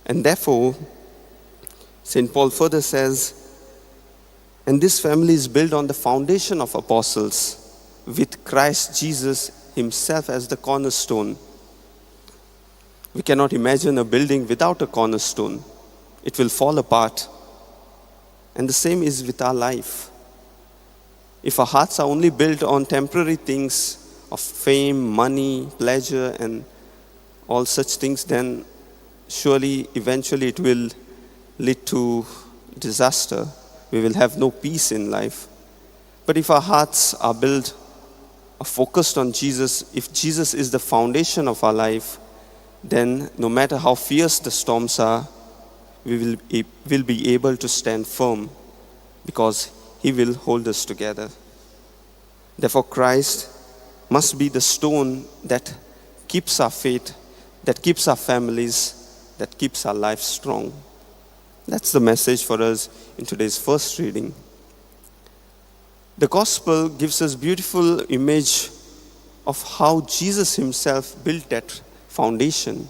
And therefore, St. Paul further says, and this family is built on the foundation of apostles, with Christ Jesus himself as the cornerstone. We cannot imagine a building without a cornerstone. It will fall apart. And the same is with our life. If our hearts are only built on temporary things of fame, money, pleasure, and all such things, then surely eventually it will lead to disaster. We will have no peace in life. But if our hearts are built, are focused on Jesus, if Jesus is the foundation of our life, then no matter how fierce the storms are, we will be able to stand firm because he will hold us together. Therefore, Christ must be the stone that keeps our faith, that keeps our families, that keeps our life strong. That's the message for us in today's first reading. The gospel gives us beautiful image of how Jesus himself built that foundation.